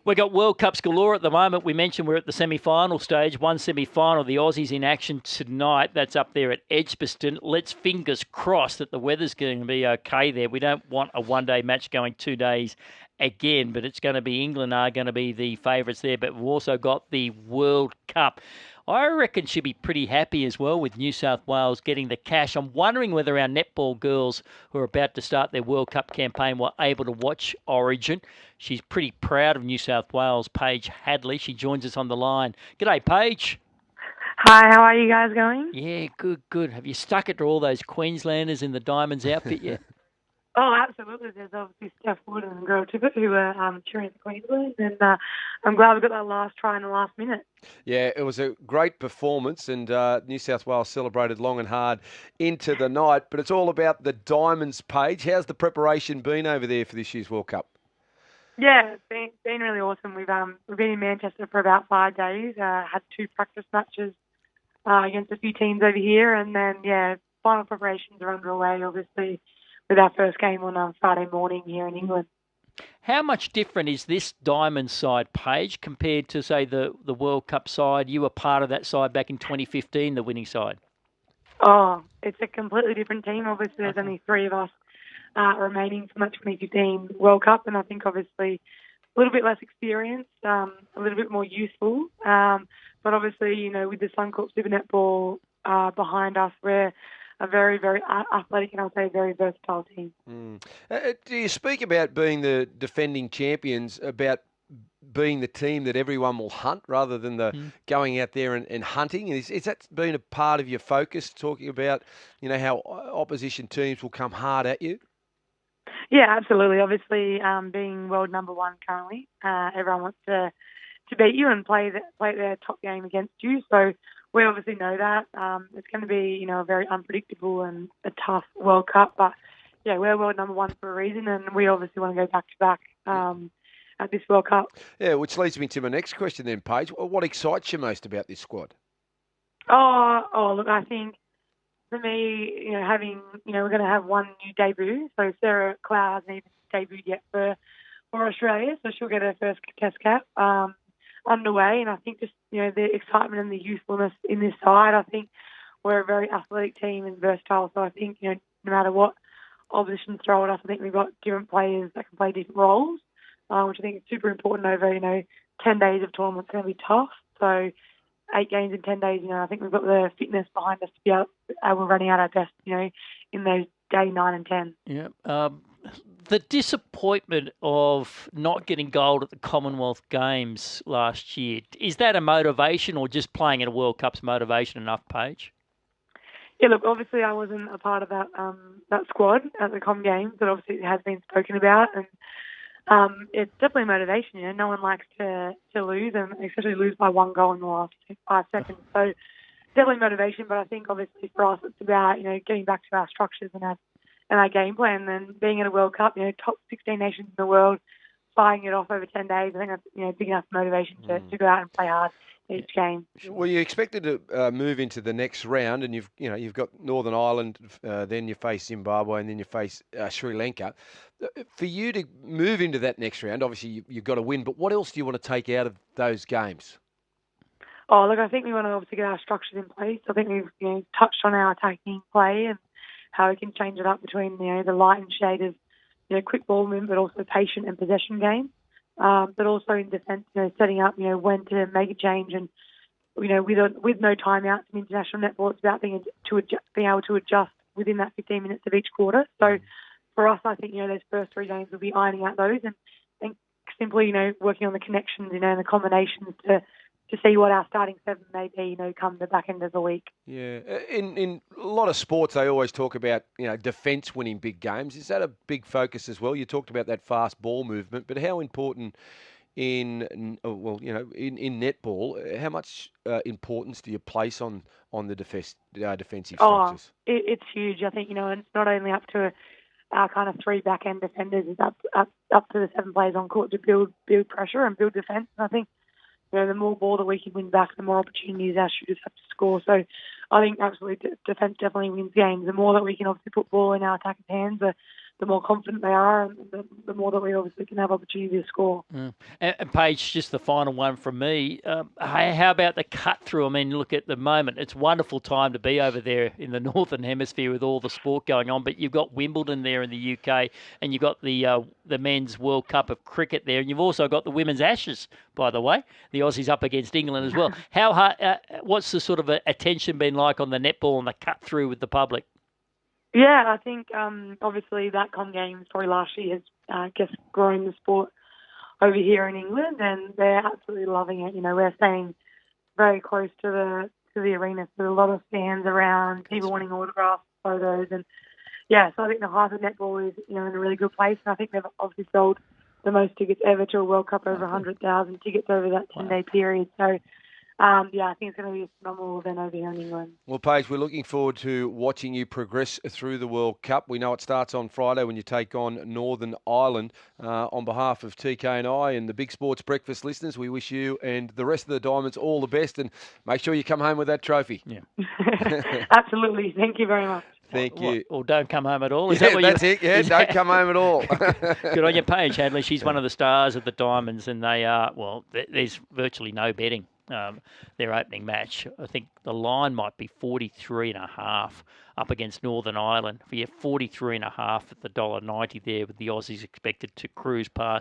We've got World Cups galore at the moment. We mentioned we're at the semi-final stage. One semi-final, the Aussies in action tonight. That's up there at Edgbaston. Let's fingers crossed that the weather's going to be okay there. We don't want a one-day match going 2 days again, but it's going to be England are going to be the favourites there. But we've also got the World Cup. I reckon she'll be pretty happy as well with New South Wales getting the cash. I'm wondering whether our netball girls who are about to start their World Cup campaign were able to watch Origin. She's pretty proud of New South Wales, Paige Hadley. She joins us on the line. G'day, Paige. Hi, how are you guys going? Yeah, good, good. Have you stuck it to all those Queenslanders in the Diamonds outfit yet? Oh, absolutely. There's obviously Steph Wood and Girl Tippett who are cheering for Queensland, and I'm glad we got that last try in the last minute. Yeah, it was a great performance, and New South Wales celebrated long and hard into the night. But it's all about the Diamonds page. How's the preparation been over there for this year's World Cup? Yeah, it's been really awesome. We've been in Manchester for about 5 days. Had two practice matches against a few teams over here, and then final preparations are underway. Obviously, with our first game on Friday morning here in England. How much different is this Diamond side, Paige, compared to, say, the World Cup side? You were part of that side back in 2015, the winning side. Oh, it's a completely different team. Obviously, there's only three of us remaining from that 2015 World Cup, and I think obviously a little bit less experience, a little bit more useful. But obviously, with the Suncorp Super Netball behind us, we're a very, very athletic and I'll say very versatile team. Do you speak about being the defending champions, about being the team that everyone will hunt rather than the going out there and hunting? Is that been a part of your focus, talking about, how opposition teams will come hard at you? Yeah, absolutely. Obviously, being world number one currently, everyone wants to beat you and play their top game against you. So we obviously know that it's going to be a very unpredictable and a tough World Cup. But yeah, we're world number one for a reason, and we obviously want to go back to back at this World Cup. Yeah, which leads me to my next question then, Paige. What excites you most about this squad? Look, I think for me, we're going to have one new debut. So Sarah Cloud hasn't even debuted yet for Australia, so she'll get her first test cap underway. And I think just, the excitement and the youthfulness in this side, I think we're a very athletic team and versatile. So I think, no matter what opposition throw at us, I think we've got different players that can play different roles, which I think is super important over, 10 days of tournament's going to be tough. So 8 games in 10 days, I think we've got the fitness behind us to be able running out our best, in those day 9 and 10. Yeah. The disappointment of not getting gold at the Commonwealth Games last year, is that a motivation or just playing at a World Cup's motivation enough, Paige? Yeah, look, obviously I wasn't a part of that squad at the Com Games, but obviously it has been spoken about, and it's definitely motivation. No one likes to lose, and especially lose by one goal in the last 5 seconds. So definitely motivation, but I think obviously for us it's about getting back to our structures and our game plan, and being in a World Cup, top 16 nations in the world, fighting it off over 10 days. I think that's big enough motivation to go out and play hard each game. Well, you expected to move into the next round, and you've got Northern Ireland, then you face Zimbabwe, and then you face Sri Lanka. For you to move into that next round, obviously you've got to win. But what else do you want to take out of those games? Oh, look, I think we want to obviously get our structures in place. I think we've touched on our attacking play and how we can change it up between the light and shade of quick ball movement, but also patient and possession game. But also in defence, setting up when to make a change, and with no timeouts in international netball, it's about being able to adjust within that 15 minutes of each quarter. So for us, I think those first 3 games will be ironing out those and simply working on the connections, and the combinations to see what our starting 7 may be, come the back end of the week. Yeah. In a lot of sports, they always talk about, defence winning big games. Is that a big focus as well? You talked about that fast ball movement, but how important in netball, how much importance do you place on the defensive structures? It's huge. I think, and it's not only up to our kind of 3 back-end defenders, it's up to the 7 players on court to build pressure and build defence. And I think, the more ball that we can win back, the more opportunities our shooters have to score. So I think absolutely defence definitely wins games. The more that we can obviously put ball in our attackers' hands, the the more confident they are, and the more that we obviously can have opportunity to score. And Paige, just the final one from me. How about the cut through? I mean, look, at the moment, it's a wonderful time to be over there in the Northern Hemisphere with all the sport going on, but you've got Wimbledon there in the UK, and you've got the Men's World Cup of cricket there, and you've also got the Women's Ashes, by the way. The Aussies up against England as well. How hard, what's the sort of attention been like on the netball and the cut through with the public? Yeah, I think obviously that Com Games probably last year has, I guess, grown the sport over here in England, and they're absolutely loving it. You know, we're staying very close to the arena, so there's a lot of stands around, people wanting autographs, photos, and yeah, so I think the heart of netball is, you know, in a really good place, and I think they've obviously sold the most tickets ever to a World Cup, over 100,000 tickets over that 10-day period. So yeah, I think it's going to be a phenomenal event over here in England. Well, Paige, we're looking forward to watching you progress through the World Cup. We know it starts on Friday when you take on Northern Ireland. On behalf of TK and I and the Big Sports Breakfast listeners, we wish you and the rest of the Diamonds all the best, and make sure you come home with that trophy. Yeah. Absolutely. Thank you very much. Thank you. Or don't come home at all. Is that what that's it. Yeah, don't come home at all. Good on you, Paige Hadley. She's one of the stars of the Diamonds, and they are, well, there's virtually no betting. Their opening match, I think the line might be 43.5 up against Northern Ireland. For your 43.5 at the $1.90 there, with the Aussies expected to cruise past